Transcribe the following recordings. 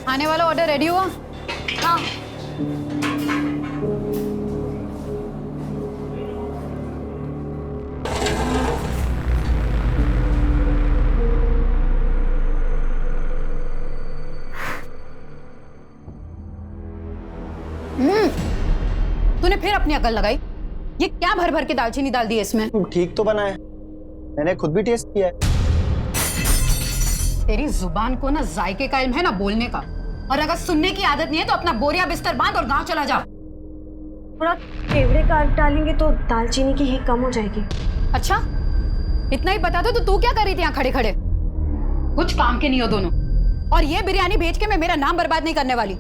आने वाला order ready हुआ? हाँ। तूने फिर अपनी अकल लगाई। ये क्या भर भर के दालचीनी डाल दी है इसमें? ठीक तो बना है, मैंने खुद भी टेस्ट किया है। तेरी जुबान को ना जायके का इल्म है ना बोलने का, और अगर सुनने की आदत नहीं है तो अपना बोरिया बिस्तर बांध और गांव चला जा। थोड़ा केवड़े का डालेंगे तो दालचीनी की हींग कम हो जाएगी। अच्छा, इतना ही बता दो तो तू क्या कर रही थी यहाँ खड़े खड़े? कुछ काम के नहीं हो दोनों। और ये बिरयानी भेज के मैं मेरा नाम बर्बाद नहीं करने वाली,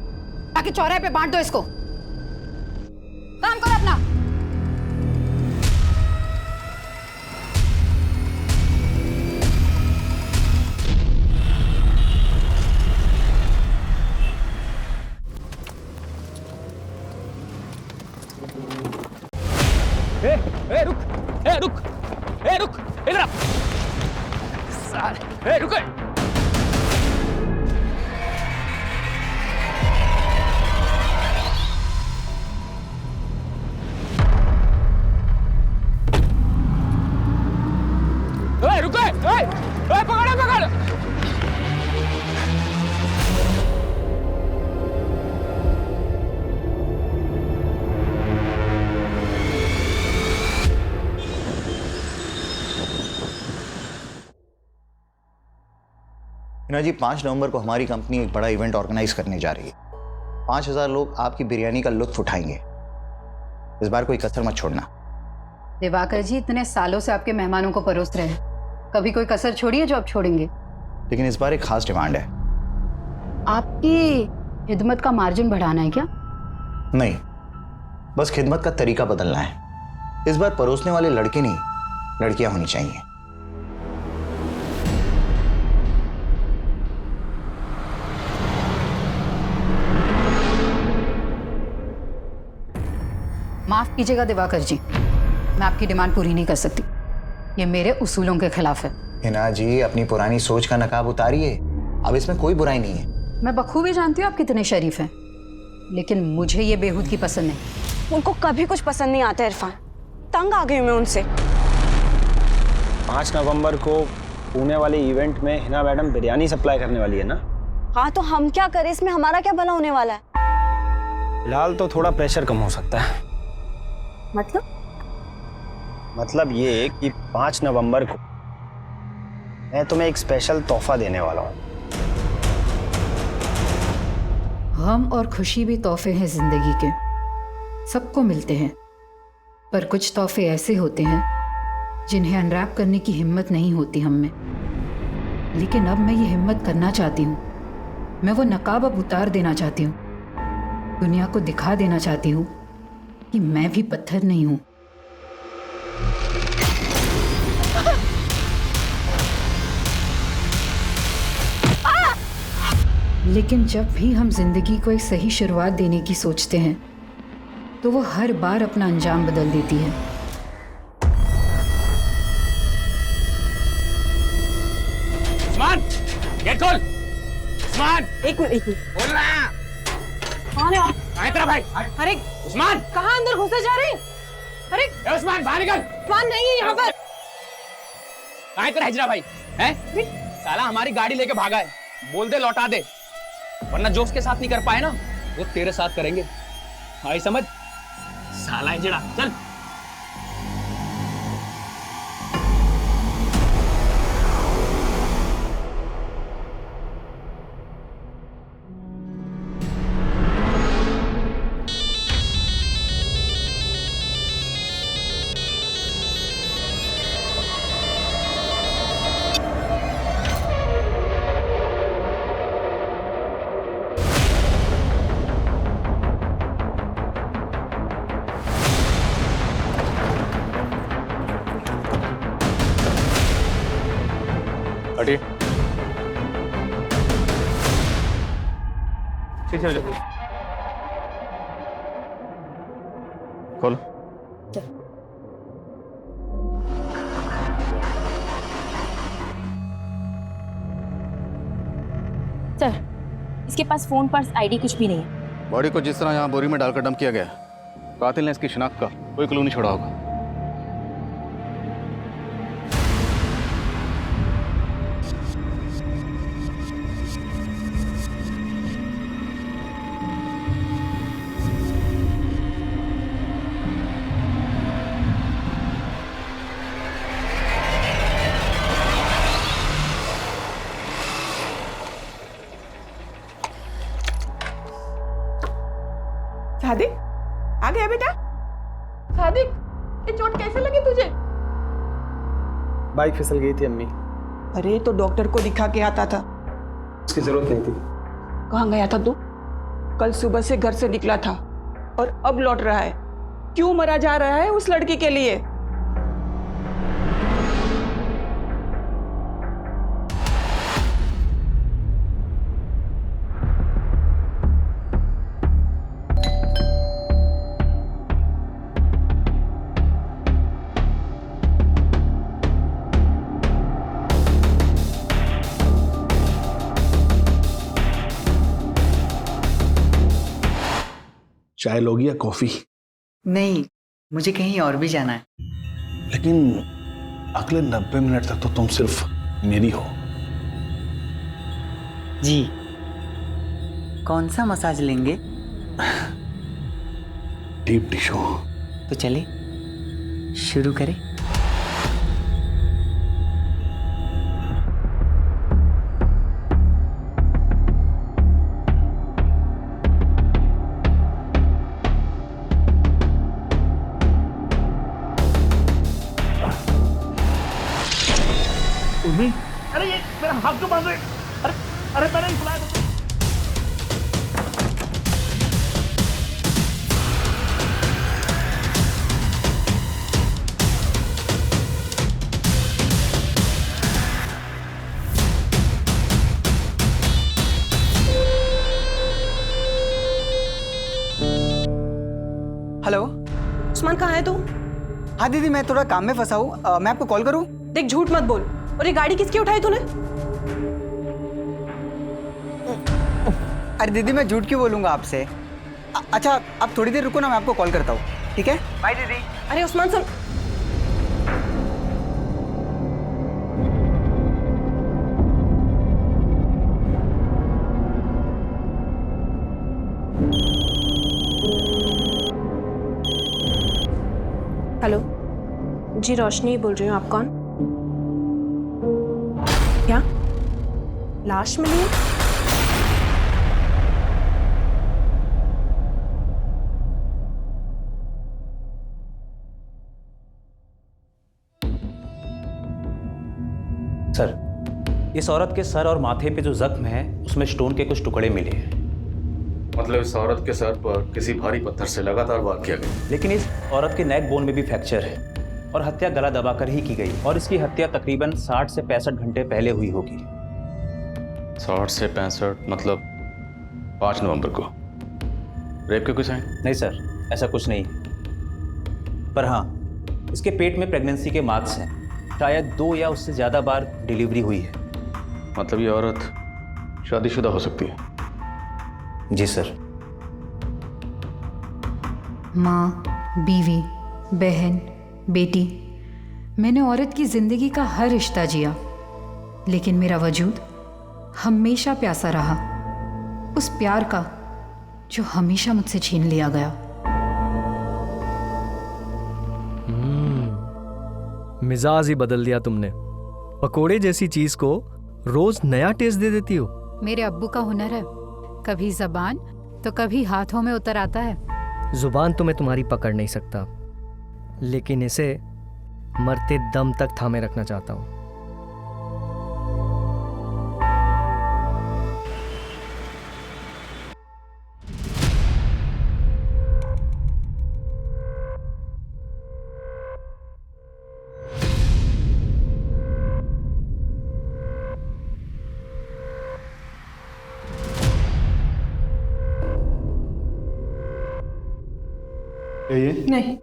ताकि चौराहे पे बांट दो इसको। काम करो अपना। रुक इधर आ। साले रुक। रुको, पकड़ो पकड़ो। हिना जी, 5 नवंबर को हमारी कंपनी एक बड़ा इवेंट ऑर्गेनाइज करने जा रही है। 5000 लोग आपकी बिरयानी का लुत्फ उठाएंगे। इस बार कोई कसर मत छोड़ना। दिवाकर जी, इतने सालों से आपके मेहमानों को परोस रहे हैं, कभी कोई कसर छोड़ी है जो आप छोड़ेंगे? लेकिन इस बार एक खास डिमांड है। आपकी खिदमत का मार्जिन बढ़ाना है क्या? नहीं, बस खिदमत का तरीका बदलना है। इस बार परोसने वाले लड़के नहीं, लड़कियां होनी चाहिए। माफ कीजिएगा दिवाकर जी, मैं आपकी डिमांड पूरी नहीं कर सकती। ये मेरे उसूलों के खिलाफ है। हिना जी, अपनी पुरानी सोच का नकाब उतारिए। अब इसमें कोई बुराई नहीं है। मैं बखूबी जानती हूँ आप कितने शरीफ हैं, लेकिन मुझे ये बेहूदगी पसंद नहीं। उनको कभी कुछ पसंद नहीं आता इरफान, तंग आ गई मैं उनसे। 5 नवंबर को पुणे वाले इवेंट में हिना मैडम बिरयानी सप्लाई करने वाली है ना? हाँ, तो हम क्या करें, इसमें हमारा क्या भला होने वाला है? फिलहाल तो थोड़ा प्रेशर कम हो सकता है। मतलब ये कि 5 नवंबर को मैं तुम्हें एक स्पेशल तोहफा देने वाला हूँ। गम और खुशी भी तोहफे हैं जिंदगी के, सबको मिलते हैं। पर कुछ तोहफे ऐसे होते हैं जिन्हें अनरैप करने की हिम्मत नहीं होती हम में। लेकिन अब मैं ये हिम्मत करना चाहती हूँ। मैं वो नकाब अब उतार देना चाहती हूँ। दुनिया को दिखा देना चाहती हूँ कि मैं भी पत्थर नहीं हूँ। लेकिन जब भी हम जिंदगी को एक सही शुरुआत देने की सोचते हैं तो वो हर बार अपना अंजाम बदल देती है। उस्मान, गेट खोल। उस्मान, एक मिनट बोल रहा। कहाँ तेरा भाई? अरे उस्मान, कहाँ अंदर घुसे जा रहे हैं? अरे ए उस्मान, बाहर निकल। उस्मान नहीं है यहाँ पर। कहाँ तेरा हिजरा भाई? हैं? साला हमारी गाड़ी लेके भागा है। बोल दे लौटा दे, वरना जो उसके साथ नहीं कर पाए ना वो तेरे साथ करेंगे। आई समझ? साला हिजड़ा, चल। हटिए। चलो खोलो। चल इसके पास फोन, पर्स, आईडी कुछ भी नहीं है। बॉडी को जिस तरह यहाँ बोरी में डालकर डंप किया गया, कातिल ने इसकी शिनाख्त का कोई क्लू नहीं छोड़ा होगा। सादिक, आ गया बेटा? सादिक, ये चोट कैसे लगी तुझे? बाइक फिसल गई थी अम्मी। अरे तो डॉक्टर को दिखा के आता था। उसकी जरूरत नहीं थी। कहाँ गया था तू? कल सुबह से घर से निकला था और अब लौट रहा है। क्यों मरा जा रहा है उस लड़की के लिए? चाय लोगी या कॉफी? नहीं, मुझे कहीं और भी जाना है। लेकिन अगले 90 मिनट तक तो तुम सिर्फ मेरी हो। जी, कौन सा मसाज लेंगे? Deep tissue. तो चले शुरू करें। अरे ये मेरा हाथ क्यों बांध रहे? अरे अरे मैंने ही बुलाया था। हेलो, उस्मान कहाँ है तू? हाँ दीदी, मैं थोड़ा काम में फंसा हूँ। मैं आपको कॉल करूँ? देख, झूठ मत बोल। और ये गाड़ी किसकी उठाई तूने? अरे दीदी, मैं झूठ क्यों बोलूँगा आपसे? अच्छा, आप थोड़ी देर रुको ना, मैं आपको कॉल करता हूँ, ठीक है? बाय दीदी। अरे उस्मान सुन। हेलो जी, रोशनी बोल रही हूँ। आप कौन? क्या लाश मिली है? सर, इस औरत के सर और माथे पे जो जख्म है उसमें स्टोन के कुछ टुकड़े मिले हैं। मतलब इस औरत के सर पर किसी भारी पत्थर से लगातार वार किया गया। लेकिन इस औरत के नेक बोन में भी फ्रैक्चर है और हत्या गला दबाकर ही की गई और इसकी हत्या तकरीबन 60 से 65 घंटे पहले हुई होगी। 60 से 65 मतलब 5 नवंबर को। रेप के कोई साइन? नहीं सर, ऐसा कुछ नहीं। पर हाँ, इसके पेट में प्रेगनेंसी के मार्क्स हैं। शायद 2 या उससे ज़्यादा बार डिलीवरी हुई है। मतलब ये औरत शादीशुदा हो सकती है? जी सर। माँ, बीवी, बहन, बेटी, मैंने औरत की जिंदगी का हर रिश्ता जिया, लेकिन मेरा वजूद हमेशा प्यासा रहा, उस प्यार का जो हमेशा मुझसे छीन लिया गया। मिजाज ही बदल दिया तुमने। पकोड़े जैसी चीज को रोज नया टेस्ट दे देती हो। मेरे अब्बू का हुनर है, कभी जबान तो कभी हाथों में उतर आता है। जुबान तो मैं तुम्हारी पकड़ नहीं सकता, लेकिन इसे मरते दम तक थामे रखना चाहता हूं। ये नहीं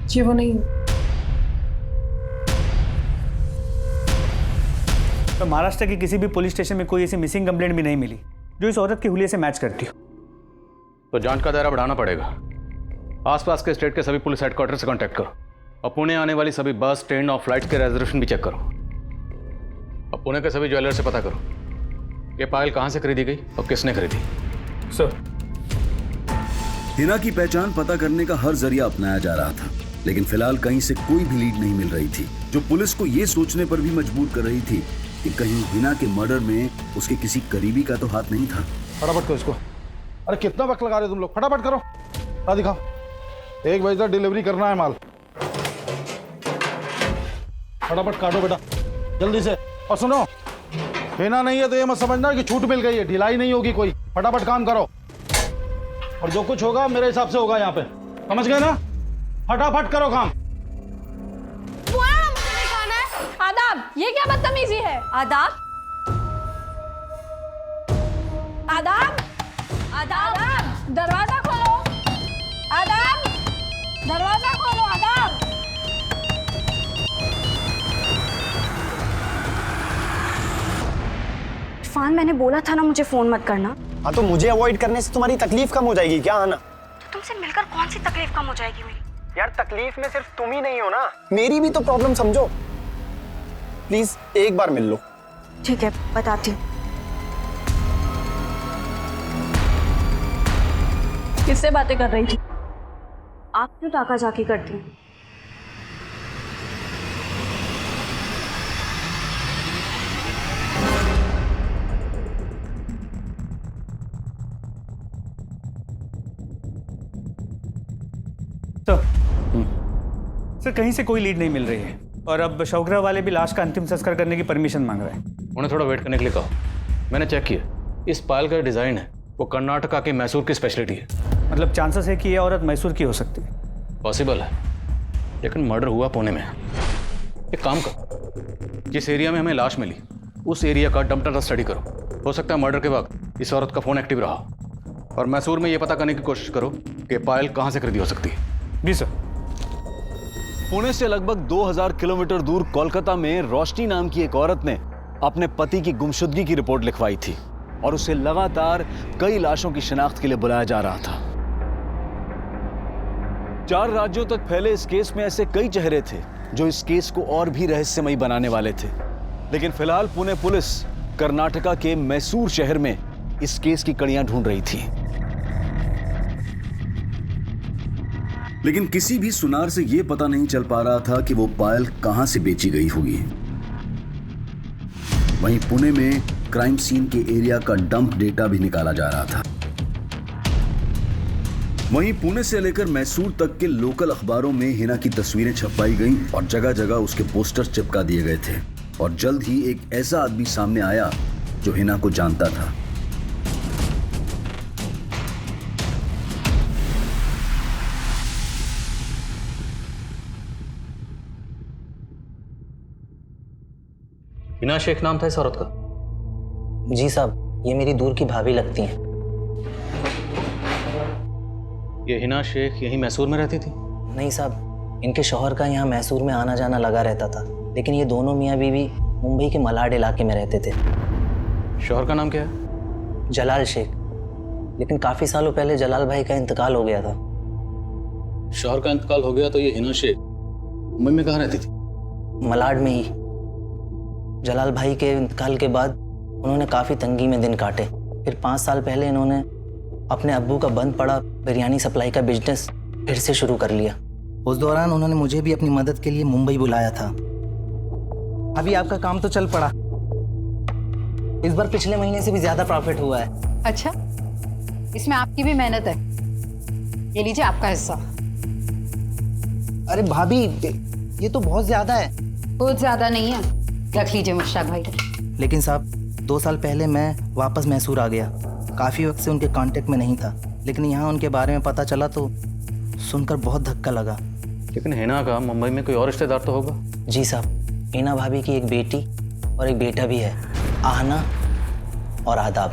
जी, वो नहीं। तो महाराष्ट्र के किसी भी पुलिस स्टेशन में कोई ऐसी मिसिंग कंप्लेंट भी नहीं मिली जो इस औरत के हुलिये से मैच करती हो। तो जांच का दायरा बढ़ाना पड़ेगा। आसपास के स्टेट के सभी पुलिस हेडक्वार्टर से कांटेक्ट करो और पुणे आने वाली सभी बस, ट्रेन और फ्लाइट के रिजर्वेशन भी चेक करो। और पुणे के सभी ज्वेलर से पता करो ये पायल कहाँ से खरीदी गई और किसने खरीदी। सर, हिना की पहचान पता करने का हर जरिया अपनाया जा रहा था, लेकिन फिलहाल कहीं से कोई भी लीड नहीं मिल रही थी, जो पुलिस को ये सोचने पर भी मजबूर कर रही थी कि कहीं हिना के मर्डर में उसके किसी करीबी का तो हाथ नहीं था। फटाफट करो इसको। अरे कितना वक्त लगा रहे तुम लोग, फटाफट करो। ला दिखाओ, 1 बजे तक डिलीवरी करना है माल। फटाफट काटो बेटा, जल्दी से। और सुनो, हिना नहीं है तो ये मत समझना कि छूट मिल गई है, ढिलाई नहीं होगी कोई। फटाफट काम करो और जो कुछ होगा मेरे हिसाब से होगा यहाँ पे, समझ गए ना? फटाफट करो काम। आदाब, ये क्या बदतमीजी है? आदाब, आदाब, आदाब, दरवाजा खोलो। आदाब, दरवाजा खोलो। आदाब। इरफान, मैंने बोला था ना मुझे फोन मत करना। हाँ, तो मुझे अवॉइड करने से तुम्हारी तकलीफ कम हो जाएगी क्या आना? तो तुमसे मिलकर कौन सी तकलीफ कम हो जाएगी मेरी? यार, तकलीफ में सिर्फ तुम ही नहीं हो ना, मेरी भी तो प्रॉब्लम समझो। प्लीज एक बार मिल लो। ठीक है, बताती हूँ। किससे बातें कर रही थी? आप क्यों टाका जाकी करती हैं? सर, कहीं से कोई लीड नहीं मिल रही है और अब शवग्रह वाले भी लाश का अंतिम संस्कार करने की परमिशन मांग रहे हैं। उन्हें थोड़ा वेट करने के लिए कहो। मैंने चेक किया, इस पायल का डिजाइन है वो कर्नाटका के मैसूर की स्पेशलिटी है। मतलब चांसेस है कि ये औरत मैसूर की हो सकती है? पॉसिबल है, लेकिन मर्डर हुआ पुणे में। एक काम करो, जिस एरिया में हमें लाश मिली उस एरिया का डंप डाटा स्टडी करो। हो सकता है मर्डर के वक्त इस औरत का फोन एक्टिव रहा। और मैसूर में ये पता करने की कोशिश करो कि पायल कहाँ से खरीदी हो सकती है। जी सर। पुणे से लगभग 2000 किलोमीटर दूर कोलकाता में रोशनी नाम की एक औरत ने अपने पति की गुमशुदगी की रिपोर्ट लिखवाई थी और उसे लगातार कई लाशों की शिनाख्त के लिए बुलाया जा रहा था। 4 राज्यों तक फैले इस केस में ऐसे कई चेहरे थे जो इस केस को और भी रहस्यमयी बनाने वाले थे, लेकिन फिलहाल पुणे पुलिस कर्नाटका के मैसूर शहर में इस केस की कड़ियां ढूंढ रही थी। लेकिन किसी भी सुनार से यह पता नहीं चल पा रहा था कि वो पायल कहां से बेची गई होगी। वहीं पुणे में क्राइम सीन के एरिया का डंप डेटा भी निकाला जा रहा था। वहीं पुणे से लेकर मैसूर तक के लोकल अखबारों में हिना की तस्वीरें छपवाई गईं और जगह जगह उसके पोस्टर चिपका दिए गए थे। और जल्द ही एक ऐसा आदमी सामने आया जो हिना को जानता था। हिना शेख नाम था इस औरत का? जी साहब, ये मेरी दूर की भाभी लगती हैं। ये हिना शेख यहीं मैसूर में रहती थी? नहीं साहब, इनके शौहर का यहाँ मैसूर में आना जाना लगा रहता था, लेकिन ये दोनों मियाँ बीवी मुंबई के मलाड इलाके में रहते थे। शौहर का नाम क्या है? जलाल शेख, लेकिन काफ़ी सालों पहले जलाल भाई का इंतकाल हो गया था। शौहर का इंतकाल हो गया तो ये हिना शेख मुंबई में कहाँ रहती थी? मलाड में ही। जलाल भाई के इंतकाल के बाद उन्होंने काफ़ी तंगी में दिन काटे। फिर 5 साल पहले इन्होंने अपने अब्बू का बंद पड़ा बिरयानी सप्लाई का बिजनेस फिर से शुरू कर लिया। उस दौरान उन्होंने मुझे भी अपनी मदद के लिए मुंबई बुलाया था। अभी आपका काम तो चल पड़ा, इस बार पिछले महीने से भी ज़्यादा प्रॉफिट हुआ है। अच्छा, इसमें आपकी भी मेहनत है। ये लीजिए आपका हिस्सा। अरे भाभी, ये तो बहुत ज़्यादा है। बहुत ज़्यादा नहीं है, रख लीजिए मुश्ताक भाई। लेकिन साहब, 2 साल पहले मैं वापस मैसूर आ गया। काफ़ी वक्त से उनके कांटेक्ट में नहीं था, लेकिन यहाँ उनके बारे में पता चला तो सुनकर बहुत धक्का लगा। लेकिन हिना का मुंबई में कोई और रिश्तेदार तो होगा? जी साहब, हिना भाभी की एक बेटी और एक बेटा भी है, आहना और आदाब।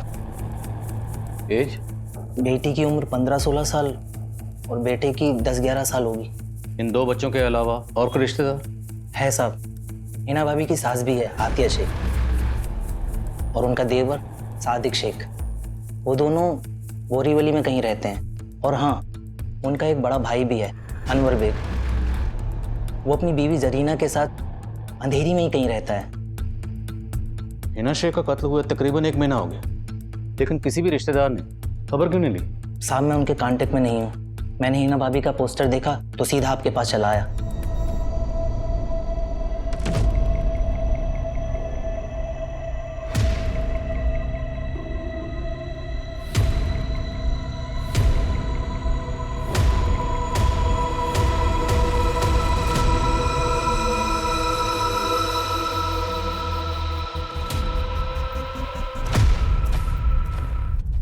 एज? बेटी की उम्र 15-16 साल और बेटे की 10-11 साल होगी। इन 2 बच्चों के अलावा और कोई रिश्तेदार है साहब? हिना भाभी की सास भी है, आतिया शेख। और उनका देवर सादिक शेख, वो दोनों बोरीवली में कहीं रहते हैं। और हाँ, उनका एक बड़ा भाई भी है, अनवर बेग। वो अपनी बीवी जरीना के साथ अंधेरी में ही कहीं रहता है। हिना शेख का कत्ल हुए तकरीबन 1 महीना हो गया, लेकिन किसी भी रिश्तेदार ने खबर क्यों नहीं ली? साहब मैं उनके कांटेक्ट में नहीं हूँ। मैंने हिना भाभी का पोस्टर देखा तो सीधा आपके पास चला आया।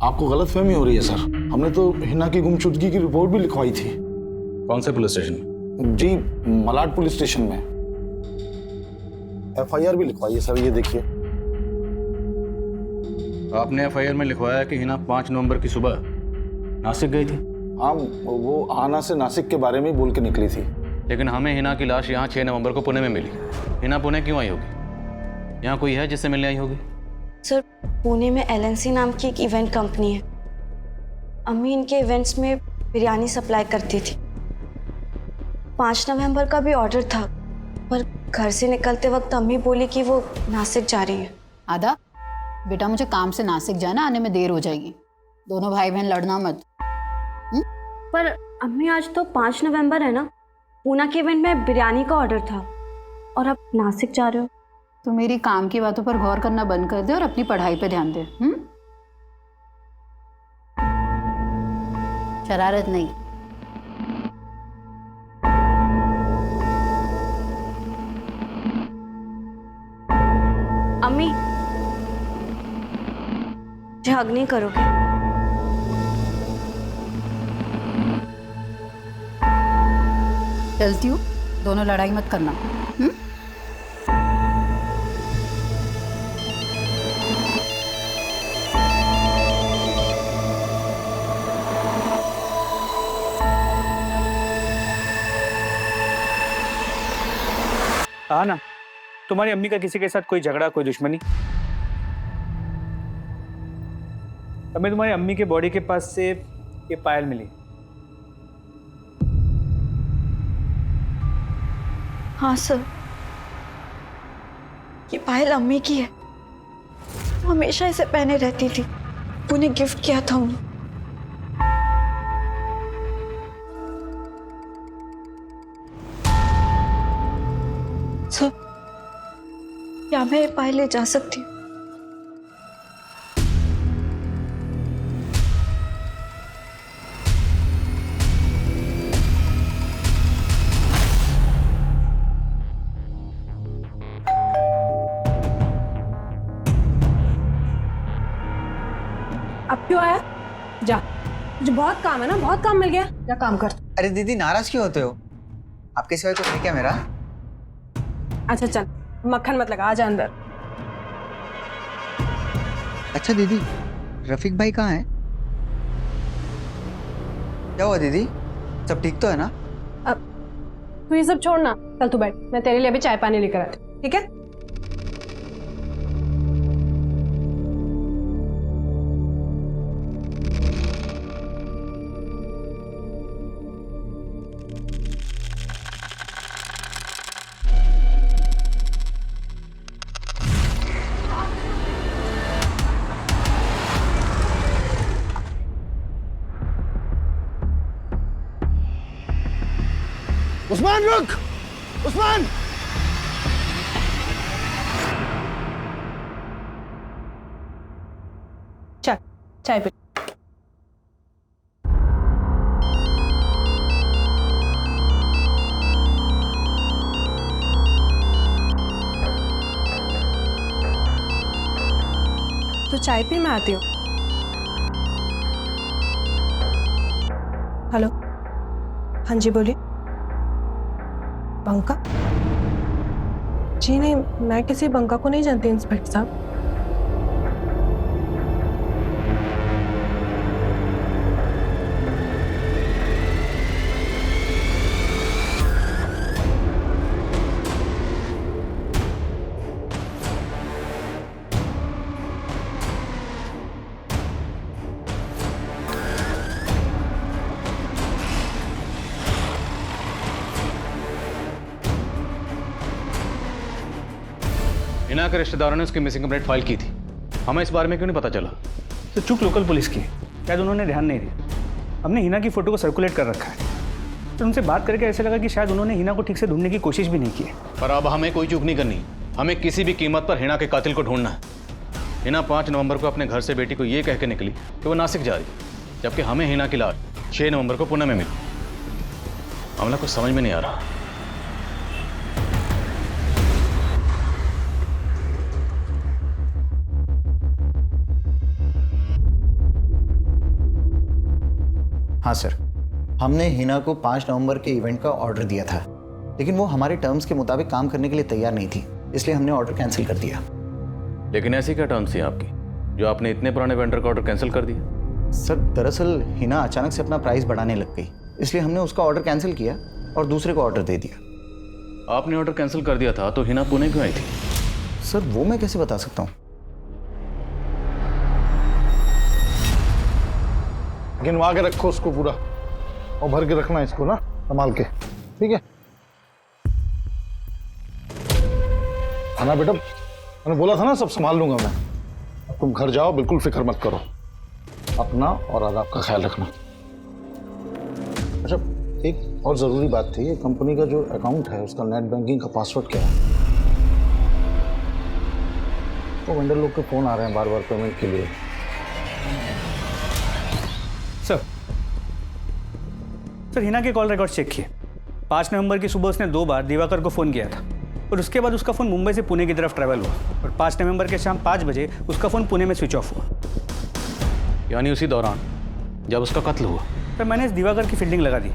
आपको गलतफहमी हो रही है सर। हमने तो हिना की गुमशुदगी की रिपोर्ट भी लिखवाई थी। कौन से पुलिस स्टेशन में? जी, मलाड पुलिस स्टेशन में। FIR भी लिखवाई है सर, ये देखिए। आपने FIR में लिखवाया कि हिना 5 नवंबर की सुबह नासिक गई थी। हाँ, वो आना से नासिक के बारे में बोल के निकली थी। लेकिन हमें हिना की लाश यहाँ 6 नवंबर को पुणे में मिली। हिना पुणे क्यों आई होगी? यहाँ कोई है जिससे मिलने आई होगी? सर, पुणे में LNC नाम की एक इवेंट कंपनी है। अम्मी इनके इवेंट्स में बिरयानी सप्लाई करती थी। 5 नवंबर का भी ऑर्डर था, पर घर से निकलते वक्त अम्मी बोली कि वो नासिक जा रही है। आदा, बेटा मुझे काम से नासिक जाना, आने में देर हो जाएगी। दोनों भाई बहन लड़ना मत। पर अम्मी आज तो 5 नवंबर है ना, पूना के इवेंट में बिरयानी का ऑर्डर था और अब नासिक जा रहे हो। तो मेरी काम की बातों पर गौर करना बंद कर दे और अपनी पढ़ाई पे ध्यान दे। शरारत नहीं। अम्मी, मुझे हग नहीं करोगे? चलती हूँ, दोनों लड़ाई मत करना। हाँ ना, तुम्हारी अम्मी का किसी के साथ कोई झगड़ा, कोई दुश्मनी? हमें तुम्हारी अम्मी के बॉडी के पास से ये पायल मिली। हाँ सर, ये पायल अम्मी की है। वो हमेशा इसे पहने रहती थी। उन्हें गिफ्ट किया था उन्हें। सर, क्या मैं ये पायल ले जा सकती हूँ? अब क्यों आया? जा, मुझे बहुत काम है ना, बहुत काम मिल गया। जा काम कर। अरे दीदी, नाराज क्यों होते हो? आपके सिवाय कोई है क्या मेरा? अच्छा चल, मक्खन मत लगा, आजा अंदर। अच्छा दीदी, रफीक भाई कहाँ है? क्या हुआ दीदी, सब ठीक तो है ना? अब तू ये सब छोड़ना, चल तू बैठ, मैं तेरे लिए अभी चाय पानी लेकर आती हूँ, ठीक है? उस्मान रुक! उस्मान! चल चाय पी। तो चाय पी, मैं आती हूँ। हेलो, हाँ जी बोलिए। बंका? जी नहीं, मैं किसी बंका को नहीं जानती इंस्पेक्टर साहब। हिना के रिश्तेदारों ने उसकी मिसिंग कंप्लेंट फाइल की थी। हमें इस बारे में क्यों नहीं पता चला? तो चूक लोकल पुलिस की है, शायद उन्होंने ध्यान नहीं दिया। हमने हिना की फ़ोटो को सर्कुलेट कर रखा है, तो उनसे बात करके ऐसा लगा कि शायद उन्होंने हिना को ठीक से ढूंढने की कोशिश भी नहीं की है। पर अब हमें कोई चूक नहीं करनी, हमें किसी भी कीमत पर हिना के कातिल को ढूंढना है। हिना 5 नवंबर को अपने घर से बेटी को ये कह के निकली कि वो नासिक जा रही, जबकि हमें हिना की लाश 6 नवंबर को पुणे में मिली। मामला कुछ समझ में नहीं आ रहा। हाँ सर, हमने हिना को 5 नवंबर के इवेंट का ऑर्डर दिया था, लेकिन वो हमारे टर्म्स के मुताबिक काम करने के लिए तैयार नहीं थी, इसलिए हमने ऑर्डर कैंसिल कर दिया। लेकिन ऐसी क्या टर्म्स थी आपकी जो आपने इतने पुराने वेंडर का ऑर्डर कैंसिल कर दिया? सर दरअसल हिना अचानक से अपना प्राइस बढ़ाने लग गई, इसलिए हमने उसका ऑर्डर कैंसिल किया और दूसरे को ऑर्डर दे दिया। आपने ऑर्डर कैंसिल कर दिया था तो हिना पुणे क्यों आई थी? सर वो मैं कैसे बता सकता हूँ। गिनवा के रखो उसको पूरा और भर के रखना इसको ना, संभाल के, ठीक है? आना बेटा, मैंने बोला था ना सब संभाल लूंगा मैं। अब तुम घर जाओ, बिल्कुल फिक्र मत करो, अपना और आदाब का ख्याल रखना। अच्छा, एक और जरूरी बात थी, ये कंपनी का जो अकाउंट है उसका नेट बैंकिंग का पासवर्ड क्या है? तो वेंडर लोग के फोन आ रहे हैं बार बार पेमेंट के लिए। सर हिना के कॉल रिकॉर्ड चेक किए। 5 नवंबर की सुबह उसने 2 बार दिवाकर को फ़ोन किया था और उसके बाद उसका फ़ोन मुंबई से पुणे की तरफ ट्रैवल हुआ और 5 नवंबर के शाम 5 बजे उसका फ़ोन पुणे में स्विच ऑफ हुआ। यानी उसी दौरान जब उसका कत्ल हुआ। तो मैंने इस दिवाकर की फील्डिंग लगा दी।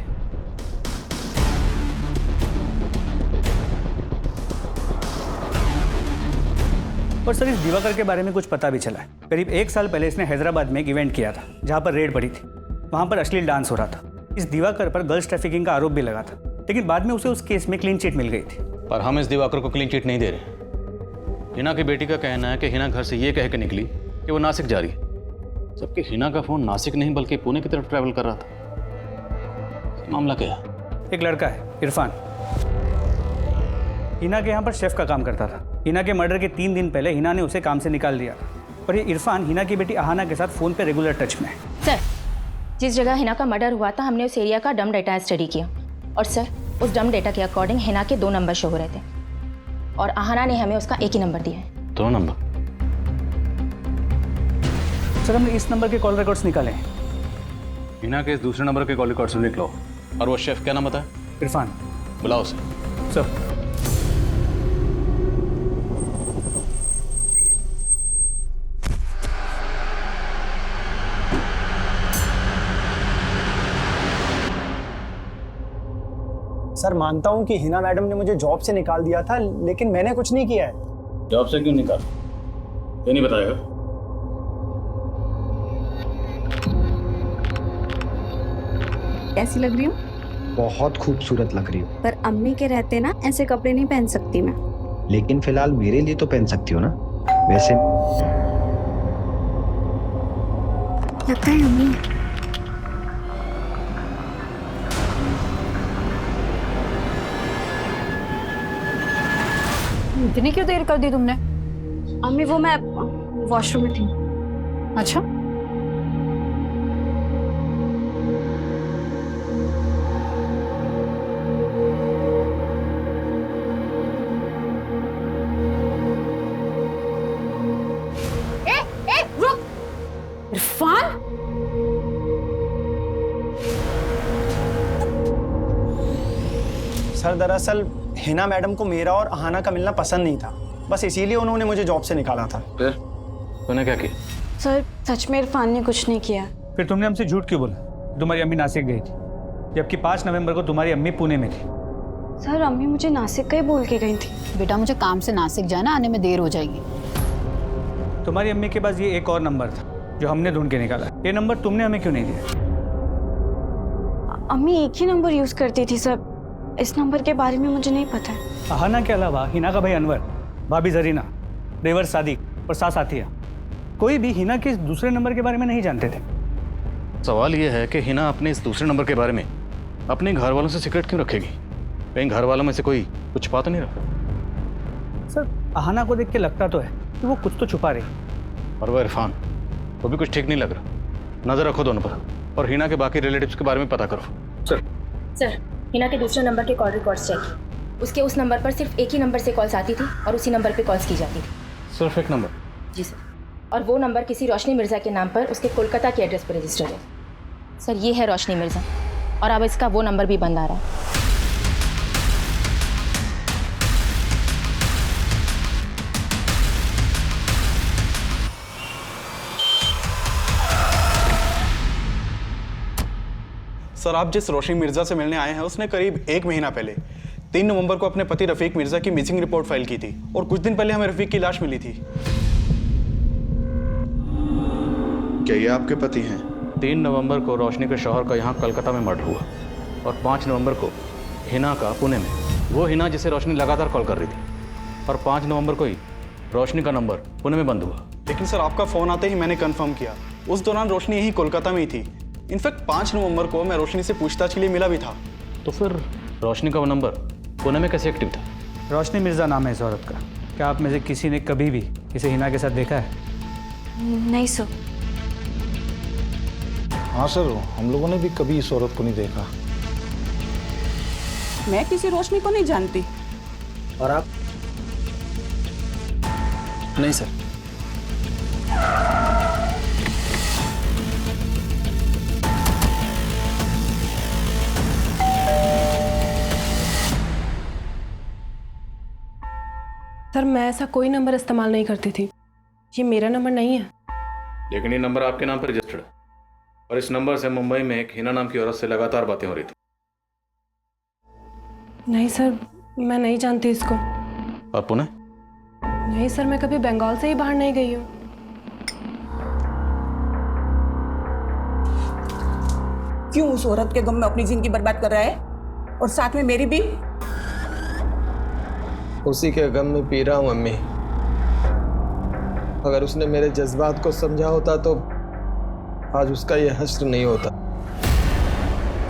और सर इस दिवाकर के बारे में कुछ पता भी चला है। करीब 1 साल पहले इसने हैदराबाद में एक इवेंट किया था जहाँ पर रेड पड़ी थी। वहाँ पर अश्लील डांस हो रहा था। इस दिवाकर पर गर्ल्स ट्रैफिकिंग का आरोप भी लगा था, लेकिन बाद में उसे उस केस में क्लीन चिट मिल गई थी। पर हम इस दिवाकर को क्लीन चिट नहीं दे रहे। हिना की बेटी का कहना है कि हिना घर से ये कह के निकली कि वो नासिक जा रही है, जबकि हिना का फोन नासिक नहीं बल्कि पुणे की तरफ ट्रैवल कर रहा था। मामला क्या है? एक लड़का है इरफान, हिना के यहाँ पर शेफ का काम करता था। हिना के मर्डर के 3 दिन पहले हिना ने उसे काम से निकाल दिया और ये इरफान हिना की बेटी अहाना के साथ फ़ोन पे रेगुलर टच में है। सर, जिस जगह हिना का मर्डर हुआ था हमने उस एरिया का डम डेटा स्टडी किया और सर उस डम डेटा के अकॉर्डिंग हिना के 2 नंबर शो हो रहे थे और अहाना ने हमें उसका एक ही नंबर दिया है। 2 नंबर? सर हमने इस नंबर के कॉल रिकॉर्ड्स निकाले हैं। हिना के इस दूसरे नंबर के कॉल रिकॉर्ड्स निकलो। और वो शेफ क्या नाम बताया? इरफान। बुलाओ उसे। सर सर मानता हूँ कि हिना मैडम ने मुझे जॉब से निकाल दिया था, लेकिन मैंने कुछ नहीं किया है। जॉब से क्यों निकाल? ये नहीं बताएगा? कैसी लग रही हूँ? बहुत खूबसूरत लग रही हो। पर अम्मी के रहते ना ऐसे कपड़े नहीं पहन सकती मैं। लेकिन फिलहाल मेरे लिए तो पहन सकती हो ना। वैसे लगता है अम्मी। इतनी क्यों देर कर दी तुमने? अम्मी वो मैं वॉशरूम में थी। अच्छा, रुक। इरफान, सर दरअसल हिना मैडम को मेरा और अहाना का मिलना पसंद नहीं था, बस इसीलिए उन्होंने मुझे जॉब से निकाला था। फिर तूने क्या किया? सर सच में इरफान ने कुछ नहीं किया। फिर तुमने हमसे झूठ क्यों बोला? तुम्हारी अम्मी नासिक गई थी, जबकि 5 नवंबर को तुम्हारी अम्मी पुणे में थी। सर अम्मी मुझे नासिक का ही बोल के गई थी। बेटा मुझे काम से नासिक जाना, आने में देर हो जाएगी। तुम्हारी अम्मी के पास ये एक और नंबर था जो हमने ढूंढ के निकाला। ये नंबर तुमने हमें क्यों नहीं दिया? अम्मी एक ही नंबर यूज करती थी सर, इस नंबर के बारे में मुझे नहीं पता है। अहाना के अलावा हिना का भाई अनवर, भाभी जरीना, देवर सादिक और सास आतिया, कोई भी हिना के इस दूसरे नंबर के बारे में नहीं जानते थे। सवाल यह है कि हिना अपने इस दूसरे नंबर के बारे में अपने घर वालों से सीक्रेट क्यों रखेगी? कहीं घर वालों में से कोई कुछ पा तो नहीं रहा? सर अहाना को देख के लगता तो है कि वो कुछ तो छुपा रही। और वो इरफान, वो भी कुछ ठीक नहीं लग रहा। नजर रखो दोनों पर, और हिना के बाकी रिलेटिव्स के बारे में पता करो। सर, हिना के दूसरे नंबर के कॉल रिकॉर्ड्स चेक। उसके उस नंबर पर सिर्फ एक ही नंबर से कॉल्स आती थी और उसी नंबर पे कॉल्स की जाती थी। सिर्फ एक नंबर? जी सर। और वो नंबर किसी रोशनी मिर्ज़ा के नाम पर उसके कोलकाता के एड्रेस पर रजिस्टर्ड है। सर, ये है रोशनी मिर्ज़ा, और अब इसका वो नंबर भी बंद आ रहा है। सर, आप जिस रोशनी मिर्जा से मिलने आए हैं उसने करीब 1 महीना पहले 3 नवंबर को अपने पति रफीक मिर्जा की मिसिंग रिपोर्ट फाइल की थी, और कुछ दिन पहले हमें रफीक की लाश मिली थी। क्या ये आपके पति हैं? 3 नवंबर को रोशनी के शौहर का यहाँ कलकत्ता में मर्डर हुआ, और 5 नवंबर को हिना का पुणे में। वो हिना जिसे रोशनी लगातार कॉल कर रही थी, और 5 नवंबर को ही रोशनी का नंबर पुणे में बंद हुआ। लेकिन सर, आपका फ़ोन आते ही मैंने कंफर्म किया, उस दौरान रोशनी यही कोलकाता में ही थी। इनफैक्ट 5 नवंबर को मैं रोशनी से पूछताछ के लिए मिला भी था। तो फिर रोशनी का वो नंबर पुणे में कैसे एक्टिव था? रोशनी मिर्ज़ा नाम है इस औरत का। क्या आप में से किसी ने कभी भी इसे हिना के साथ देखा है? नहीं सर। हाँ सर, हम लोगों ने भी कभी इस औरत को नहीं देखा। मैं किसी रोशनी को नहीं जानती। और आप? नहीं सर। सर, मैं ऐसा कोई नंबर इस्तेमाल नहीं करती थी। ये मेरा नंबर नहीं है। लेकिन ये नंबर आपके नाम पर रजिस्टर्ड है, और इस नंबर से मुंबई में एक हिना नाम की औरत से लगातार बातें हो रही थी। नहीं सर, मैं नहीं जानती इसको। और पुणे? नहीं सर, मैं कभी बंगाल से ही बाहर नहीं गई हूँ। क्यों उस औरत के गम में अपनी जिंदगी बर्बाद कर रहा है, और साथ में मेरी भी? उसी के गम में पी रहा हूं अम्मी। अगर उसने मेरे जज्बात को समझा होता तो आज उसका ये हश्र नहीं होता।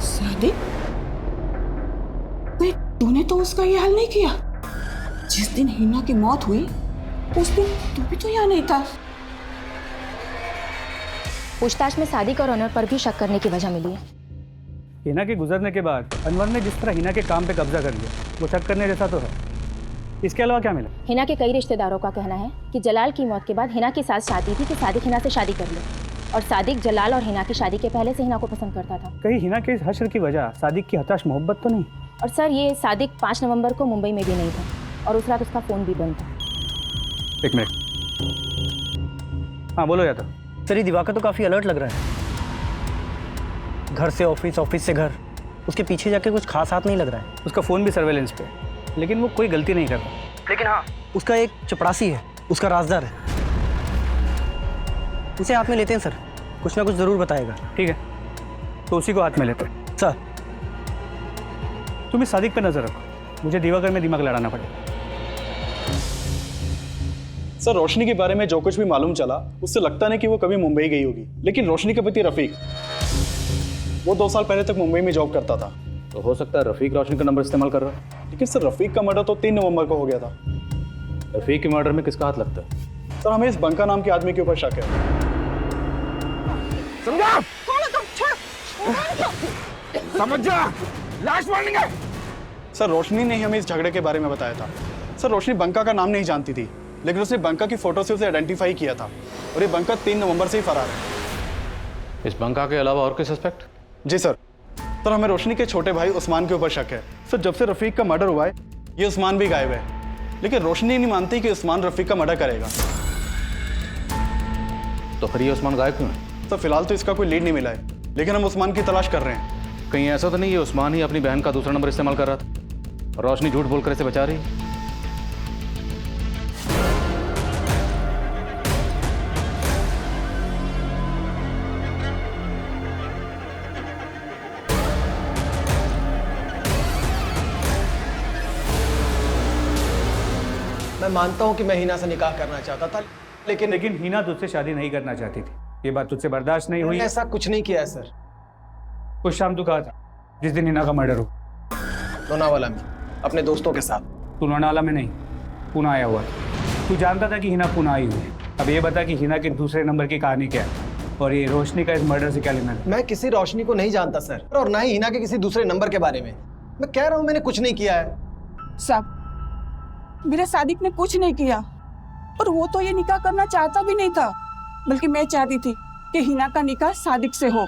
सादिक, तूने तो उसका ये हाल नहीं किया। जिस दिन हिना की मौत हुई उस दिन तू भी तो यहाँ नहीं था। पूछताछ में सादिक और अनवर पर भी शक करने की वजह मिली है। हिना के गुजरने के बाद अनवर ने जिस तरह हिना के काम पे कब्जा कर लिया, वो शक करने जैसा तो है। इसके अलावा क्या मिला? हिना के कई रिश्तेदारों का कहना है कि जलाल की मौत के बाद हिना के साथ शादी थी कि सादिक हिना से शादी कर ले, और सादिक जलाल और हिना की शादी के पहले से हिना को पसंद करता था। कहीं हिना के इस हश्र की वजह सादिक की हताश मोहब्बत तो नहीं? और सर, ये सादिक 5 नवंबर को मुंबई में भी नहीं था, और उस रात उसका फ़ोन भी बंद था। 1 मिनट। हाँ बोलो यादव। सर, ये दिवाकर तो काफ़ी अलर्ट लग रहा है। घर से ऑफिस, ऑफिस से घर, उसके पीछे जाके कुछ खास हाथ नहीं लग रहा है। उसका फ़ोन भी सर्वेलेंस पे, लेकिन वो कोई गलती नहीं कर रहा। लेकिन हाँ, उसका एक चपरासी है, उसका राजदार है। उसे हाथ में लेते हैं सर, कुछ ना कुछ ज़रूर बताएगा। ठीक है, तो उसी को हाथ में लेते हैं। सर, तुम इस सादिक पे नजर रखो, मुझे दिवाकर में दिमाग लड़ाना पड़ेगा। सर, रोशनी के बारे में जो कुछ भी मालूम चला उससे लगता नहीं कि वो कभी मुंबई गई होगी। लेकिन रोशनी के पति रफीक, वो 2 साल पहले तक मुंबई में जॉब करता था। तो हो सकता है रफीक रोशनी का नंबर इस्तेमाल कर रहा है। लेकिन सर, रफीक का मर्डर तो 3 नवंबर को हो गया था। रफीक के मर्डर में किसका हाथ लगता है? सर, हमें इस बंका नाम के आदमी के ऊपर शक है। समझा? समझ जा, लाश मारनी है। सर, रोशनी ने ही हमें इस झगड़े के बारे में बताया था। सर, रोशनी बंका का नाम नहीं जानती थी, लेकिन उसने बंका की फोटो से उसे आइडेंटिफाई किया था, और ये बंका 3 नवंबर से ही फरार है। इस बंका के अलावा और कोई सस्पेक्ट? जी सर, हमें रोशनी के छोटे भाई उस्मान के ऊपर शक है। सर, जब से रफीक का मर्डर हुआ है ये उस्मान भी गायब है, लेकिन रोशनी नहीं मानती कि उस्मान रफीक का मर्डर करेगा। तो फिर ये उस्मान गायब क्यों है? सर, फिलहाल तो इसका कोई लीड नहीं मिला है, लेकिन हम उस्मान की तलाश कर रहे हैं। कहीं ऐसा तो नहीं ये उस्मान ही अपनी बहन का दूसरा नंबर इस्तेमाल कर रहा था और रोशनी झूठ बोलकर इसे बचा रही? मैं मानता हूं कि मैं हिना से निकाह करना चाहता था, लेकिन हिना तुझसे शादी नहीं करना चाहती थी। ये बात तुझसे बर्दाश्त नहीं हुई? ऐसा कुछ नहीं किया है सर। उस शाम तू कहा था जिस दिन हिना का मर्डर हो? लोनावाला में अपने दोस्तों के साथ। तू लोनावाला में नहीं, पुणे आया हुआ था। तू जानता था कि हिना पुणे आई हुई है। अब ये बता कि हिना के दूसरे नंबर की कहानी क्या है और ये रोशनी का इस मर्डर से क्या लेना है? मैं किसी रोशनी को नहीं जानता सर, और ना ही हिना के किसी दूसरे नंबर के बारे में। मैं कह रहा हूँ मैंने कुछ नहीं किया है। साहब, मेरे सादिक ने कुछ नहीं किया और वो तो ये निकाह करना चाहता भी नहीं था, बल्कि मैं चाहती थी कि हिना का निकाह सादिक से हो।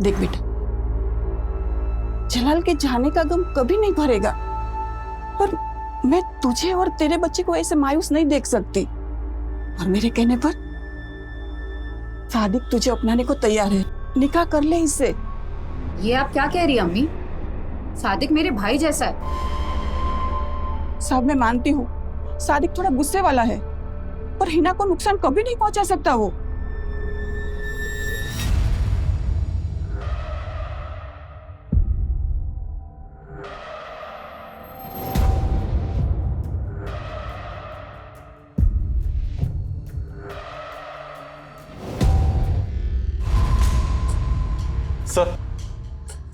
देख बेटा, जलाल के जाने का गम कभी नहीं भरेगा, पर मैं तुझे और तेरे बच्चे को ऐसे मायूस नहीं देख सकती। और मेरे कहने पर सादिक तुझे अपनाने को तैयार है, निकाह कर ले इससे। ये आप क्या कह रही हैं अम्मी? सादिक मेरे भाई जैसा है। साहब, मैं मानती हूँ सादिक थोड़ा गुस्से वाला है, पर हिना को नुकसान कभी नहीं पहुंचा सकता वो।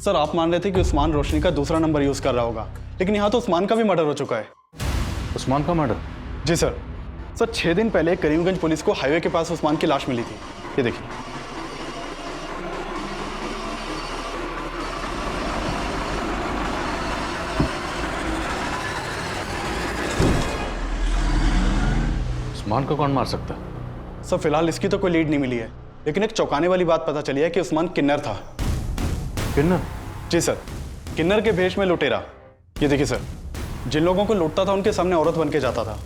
सर आप मान रहे थे कि उस्मान रोशनी का दूसरा नंबर यूज कर रहा होगा, लेकिन यहाँ तो उस्मान का भी मर्डर हो चुका है। उस्मान का मर्डर? जी सर। 6 दिन पहले करीमगंज पुलिस को हाईवे के पास उस्मान की लाश मिली थी। ये देखिए। उस्मान को कौन मार सकता है? सर फिलहाल इसकी तो कोई लीड नहीं मिली है, लेकिन एक चौंकाने वाली बात पता चली है कि उस्मान किन्नर था। किन्नर? जी सर, किन्नर के भेष में लुटेरा। ये देखिए सर, जिन लोगों को लूटता था उनके सामने औरत बन के जाता था।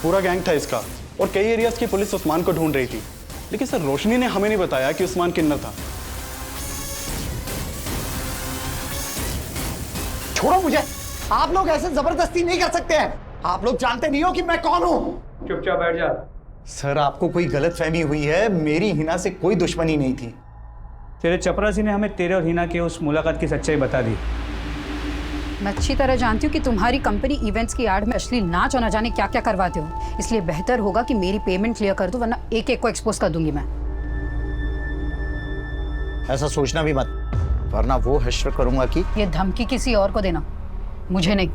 पूरा गैंग था इसका, और कई एरियाज की पुलिस उस्मान को ढूंढ रही थी, लेकिन सर रोशनी ने हमें नहीं बताया कि उस्मान किन्नर था। छोड़ो मुझे, आप लोग ऐसे जबरदस्ती नहीं कर सकते हैं। आप लोग जानते नहीं हो कि मैं कौन हूं। चुपचाप बैठ जा। सर आपको कोई गलतफहमी हुई है, मेरी हिना से कोई दुश्मनी नहीं थी। तेरे चपरासी ने हमें तेरे और हिना के उस मुलाकात की सच्चाई बता दी। मैं अच्छी तरह जानती हूँ कि तुम्हारी कंपनी इवेंट्स की आड़ में अश्लील नाच और न जाने क्या क्या करवाते हो, इसलिए बेहतर होगा कि मेरी पेमेंट क्लियर कर दो, वरना एक एक को एक्सपोज कर दूंगी मैं। ऐसा सोचना भी मत, वरना वो हश्र करूंगा कि ये धमकी किसी और को देना, मुझे नहीं।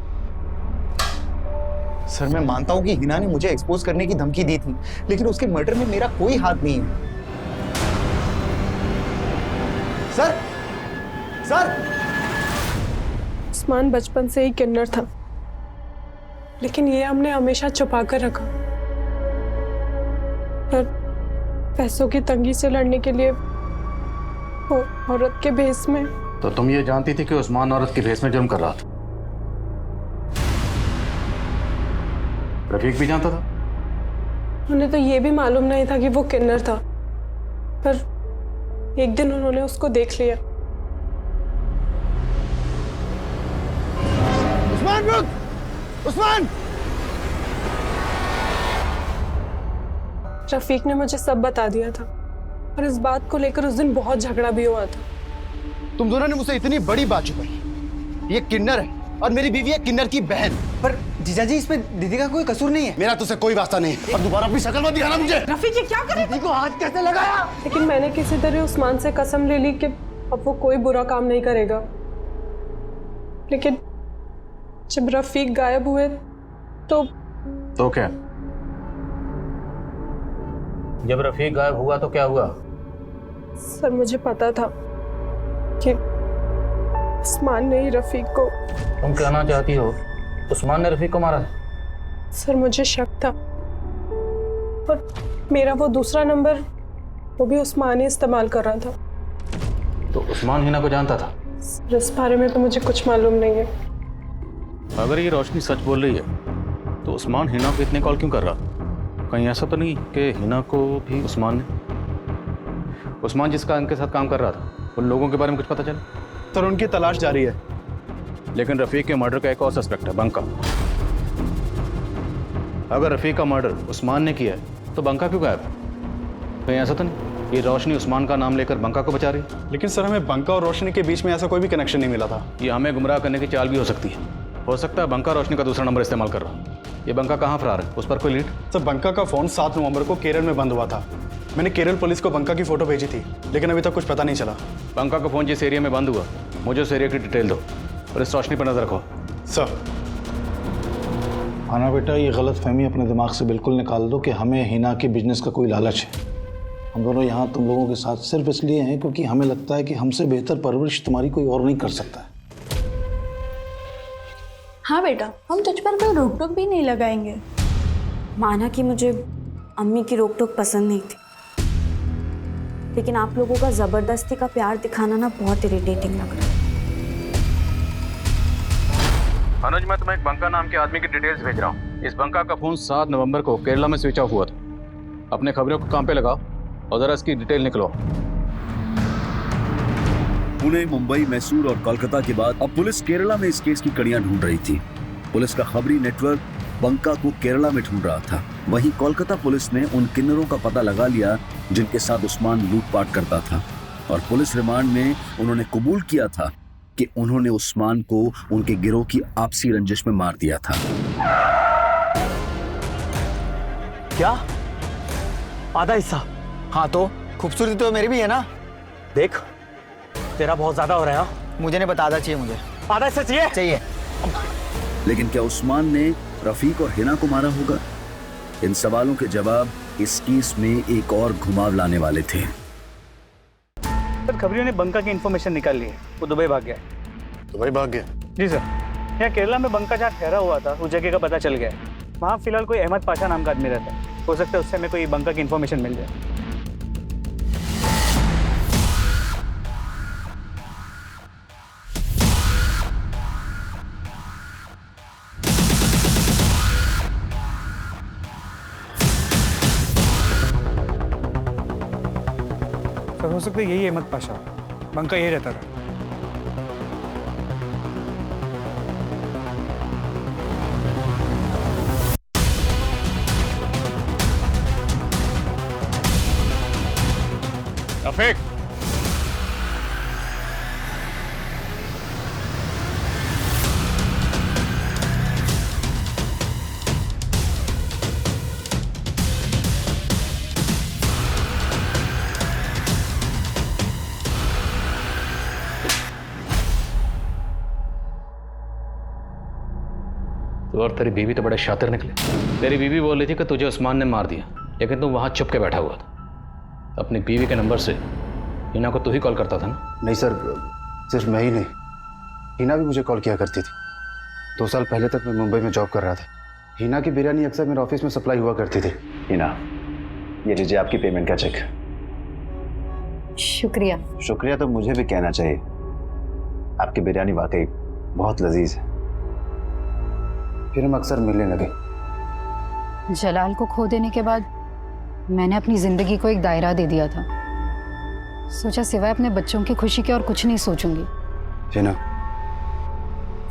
सर मैं मानता हूं कि हिना ने मुझे एक्सपोज करने की धमकी दी थी, लेकिन उसके मर्डर में मेरा कोई हाथ नहीं है। सर सर उस्मान बचपन से ही किन्नर था, लेकिन ये हमने हमेशा छुपा कर रखा। पर पैसों की तंगी से लड़ने के लिए वो औरत के भेष में। तो तुम ये जानती थी कि उस्मान औरत के भेष में जुर्म कर रहा था? रफीक भी जानता था? उन्हें तो ये भी मालूम नहीं था कि वो किन्नर था, पर एक दिन उन्होंने उसको देख लिया। उस्मान रुक! उस्मान! रफीक ने मुझे सब बता दिया था, और इस बात को लेकर उस दिन बहुत झगड़ा भी हुआ था। तुम दोनों ने मुझसे इतनी बड़ी बात छुपाई। ये किन्नर है और मेरी बीवी है किन्नर की बहन। पर जीजाजी इसमें दीदी का कोई कसूर नहीं है। मेरा तुझसे कोई वास्ता नहीं है, और दोबारा अपनी शक्ल मत दिखाना मुझे। रफीक ये क्या कर रहे? दीदी को हाथ कैसे लगाया? लेकिन मैंने किसी तरह उस्मान से कसम ले ली कि अब वो कोई बुरा काम नहीं करेगा। लेकिन जब रफीक गायब हुए तो क्या? जब रफीक गायब हुआ तो क्या हुआ? सर मुझे पता था कि उस्मान ने ही रफीक को। तुम कहना चाहती हो उस्मान ने रफीक को मारा? सर मुझे शक था, और मेरा वो दूसरा नंबर वो भी उस्मान ही इस्तेमाल कर रहा था। तो उस्मान हिना को जानता था? सर इस बारे में तो मुझे कुछ मालूम नहीं है। अगर ये रोशनी सच बोल रही है तो उस्मान हिना को इतने कॉल क्यों कर रहा? कहीं ऐसा तो नहीं कि हिना को भी उस्मान जिसका इनके साथ काम कर रहा था, उन लोगों के बारे में कुछ पता चला? सर उनकी तलाश जारी है। लेकिन रफीक के मर्डर का एक और सस्पेक्ट है, बंका। अगर रफीक का मर्डर उस्मान ने किया है तो बंका क्यों गायब है? कहीं ऐसा तो नहीं ये रोशनी उस्मान का नाम लेकर बंका को बचा रही है। लेकिन सर हमें बंका और रोशनी के बीच में ऐसा कोई भी कनेक्शन नहीं मिला था। ये हमें गुमराह करने की चाल भी हो सकती है। हो सकता है बंका रोशनी का दूसरा नंबर इस्तेमाल कर रहा। ये बंका कहाँ फरार है, उस पर कोई लीड? सर बंका का फोन 7 नवंबर को केरल में बंद हुआ था। मैंने केरल पुलिस को बंका की फोटो भेजी थी, लेकिन अभी तक कुछ पता नहीं चला। बंका का फोन जिस एरिया में बंद हुआ, मुझे उस एरिया की डिटेल दो और इस रोशनी पर नजर रखो। सर। आना बेटा, ये गलत फहमी अपने दिमाग से बिल्कुल निकाल दो कि हमें हिना के बिजनेस का कोई लालच है। हम दोनों यहाँ तुम लोगों के साथ सिर्फ इसलिए हैं क्योंकि हमें लगता है कि हमसे बेहतर परवरिश तुम्हारी कोई और नहीं कर सकता है। हाँ बेटा, हम तुझ पर कोई रोक टोक भी नहीं लगाएंगे। माना कि मुझे अम्मी की रोक टोक पसंद नहीं थी, लेकिन आप लोगों का जबरदस्ती का प्यार दिखाना ना बहुत इरिटेटिंग लग रहा है। अनुज, मैं तुम्हें एक बंका नाम के आदमी की डिटेल्स भेज रहा हूँ। इस बंका का फोन 7 नवंबर को केरला में स्विच ऑफ हुआ था। अपने खबरों को काम पे लगाओ और जरा इसकी डिटेल निकलो। पुणे, मुंबई, मैसूर और कोलकाता के बाद अब पुलिस केरला में इस केस की कड़ियां ढूंढ रही थी। पुलिस का खबरी नेटवर्क बंका को केरला में ढूंढ रहा था। वहीं कोलकाता पुलिस ने उन किन्नरों का पता लगा लिया जिनके साथ उस्मान लूटपाट करता था, और पुलिस रिमांड में उन्होंने कबूल किया था कि उन्होंने उस्मान को उनके गिरोह की आपसी रंजिश में मार दिया था। क्या? आधा हिस्सा? हाँ तो खूबसूरती तो मेरी भी है ना। देख, तेरा बहुत ज्यादा हो रहा है। मुझे नहीं पता, आधा चाहिए मुझे। आधा हिस्सा चाहिए। लेकिन क्या उस्मान ने रफीक और हिना को मारा होगा? इन सवालों के जवाब इस केस में एक और घुमाव लाने वाले थे। सर, खबरियों ने बंका की इन्फॉर्मेशन निकाल ली है। वो दुबई भाग गया। दुबई भाग गया? जी सर। यहाँ केरला में बंका जहाँ ठहरा हुआ था उस जगह का पता चल गया है। वहाँ फिलहाल कोई अहमद पाशा नाम का आदमी रहता है। हो सकता है उससे हमें कोई बंका की इन्फॉर्मेशन मिल जाए। सर, हो सकता है यही अहमद पाशा, बंका यही रहता था। रफीक, तो और तेरी बीवी तो बड़े शातिर निकले। तेरी बीवी बोल रही थी कि तुझे उस्मान ने मार दिया, लेकिन तू वहां चुप के बैठा हुआ था। अपनी बीवी के नंबर से हिना को तू ही कॉल करता था ना? नहीं सर, सिर्फ मैं ही नहीं, हिना भी मुझे कॉल किया करती थी। 2 साल पहले तक मैं मुंबई में जॉब कर रहा था। हिना की बिरयानी अक्सर मेरे ऑफिस में सप्लाई हुआ करती थी। हिना, ये लीजिए आपकी पेमेंट का चेक। शुक्रिया। शुक्रिया तो मुझे भी कहना चाहिए। आपकी बिरयानी वाकई बहुत लजीज है। फिर हम अक्सर मिलने लगे। जलाल को खो देने के बाद मैंने अपनी जिंदगी को एक दायरा दे दिया था। सोचा सिवाय अपने बच्चों की खुशी के और कुछ नहीं सोचूंगी। हिना,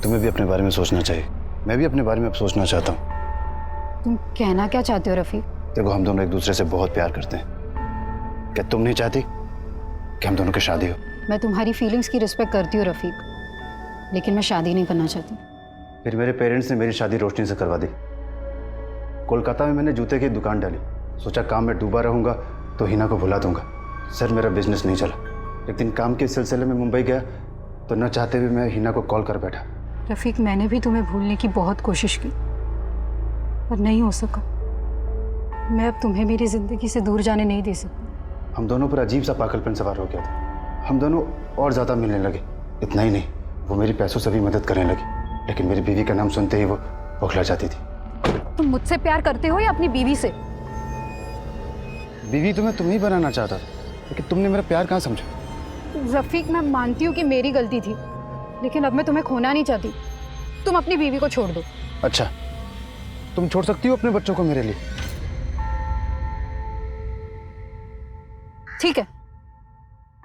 तुम्हें भी अपने बारे में सोचना चाहिए। मैं भी अपने बारे में अब सोचना चाहता हूँ। तुम कहना क्या चाहते हो रफीक? देखो, हम दोनों एक दूसरे से बहुत प्यार करते हैं। क्या तुम नहीं चाहती कि हम दोनों की शादी हो? मैं तुम्हारी फीलिंग्स की रिस्पेक्ट करती हूँ रफीक, लेकिन मैं शादी नहीं करना चाहती। फिर मेरे पेरेंट्स ने मेरी शादी रोशनी से करवा दी। कोलकाता में मैंने जूते की दुकान डाली। सोचा काम में डूबा रहूंगा तो हिना को भुला दूंगा। सर, मेरा बिजनेस नहीं चला। एक दिन काम के सिलसिले में मुंबई गया तो न चाहते हुए मैं हिना को कॉल कर बैठा। रफीक, मैंने भी तुम्हें भूलने की बहुत कोशिश की, पर नहीं हो सका। मैं अब तुम्हें मेरी जिंदगी से दूर जाने नहीं दे सकती। हम दोनों पर अजीब सा पागलपन सवार हो गया था। हम दोनों और ज़्यादा मिलने लगे। इतना ही नहीं, वो मेरी पैसों से भी मदद करने लगी, लेकिन मेरी बीवी का नाम सुनते ही वो बौखला जाती थी। तुम मुझसे प्यार करते हो या अपनी बीवी से? बीवी तो मैं तुम्हें बनाना चाहता था, लेकिन तुमने मेरा प्यार कहाँ समझा? रफीक, मैं मानती हूँ कि मेरी गलती थी, लेकिन अब मैं तुम्हें खोना नहीं चाहती। तुम अपनी बीवी को छोड़ दो। अच्छा, तुम छोड़ सकती हो अपने बच्चों को मेरे लिए? ठीक है,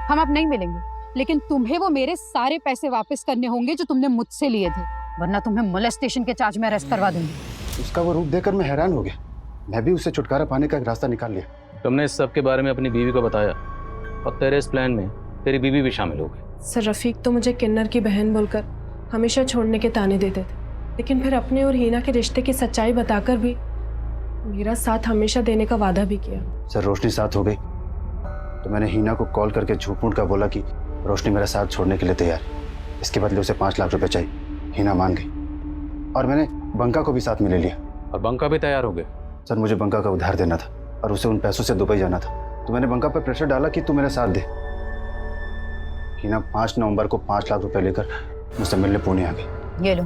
हम अब नहीं मिलेंगे, लेकिन तुम्हें वो मेरे सारे पैसे वापस करने होंगे जो तुमने मुझसे लिए थे, वरना तुम्हें मोलेस्टेशन के चार्ज में अरेस्ट करवा दूंगी। उसका वो रूप देखकर मैं हैरान हो गया। मैं भी उससे छुटकारा पाने का एक रास्ता निकाल लिया। तुमने इस सब के बारे में अपनी बीवी को बताया और तेरे इस प्लान में तेरी बीवी भी शामिल हो गई। सर रफ़ीक तो मुझे किन्नर की बहन बोलकर हमेशा छोड़ने के ताने देते थे, लेकिन फिर अपने और हीना के रिश्ते की सच्चाई बताकर भी मेरा साथ हमेशा देने का वादा भी किया। सर रोशनी साथ हो गई तो मैंने हीना को कॉल करके झूठ मूठ का बोला कि रोशनी मेरा साथ छोड़ने के लिए तैयार है, इसके बदले उसे 5 लाख रुपए चाहिए। हीना मान गई और मैंने बंका को भी साथ में ले लिया। और बंका भी तैयार हो गए? सर मुझे बंका का उधार देना था और उसे उन पैसों से दुबई जाना था, तो मैंने बंका पर प्रेशर डाला कि तू मेरा साथ दे। हीना 5 नवंबर को 5 लाख रुपए लेकर मुझसे मिलने पुणे आ गई। ये लो।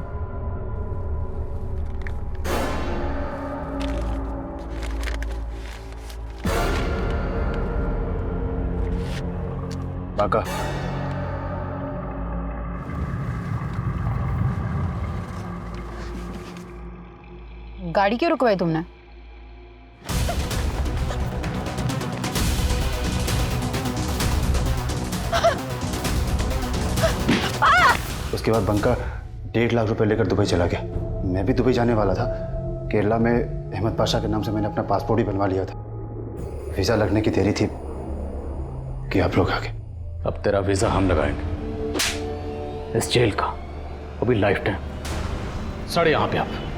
बाका गाड़ी क्यों रुकवाई तुमने? उसके बाद बंका 1.5 लाख रुपए लेकर दुबई चला गया। मैं भी दुबई जाने वाला था। केरला में अहमद पाशा के नाम से मैंने अपना पासपोर्ट ही बनवा लिया था। वीज़ा लगने की देरी थी कि आप लोग आ गए। अब तेरा वीज़ा हम लगाएंगे, इस जेल का, वो भी लाइफ टाइम। सड़े यहाँ पे आप।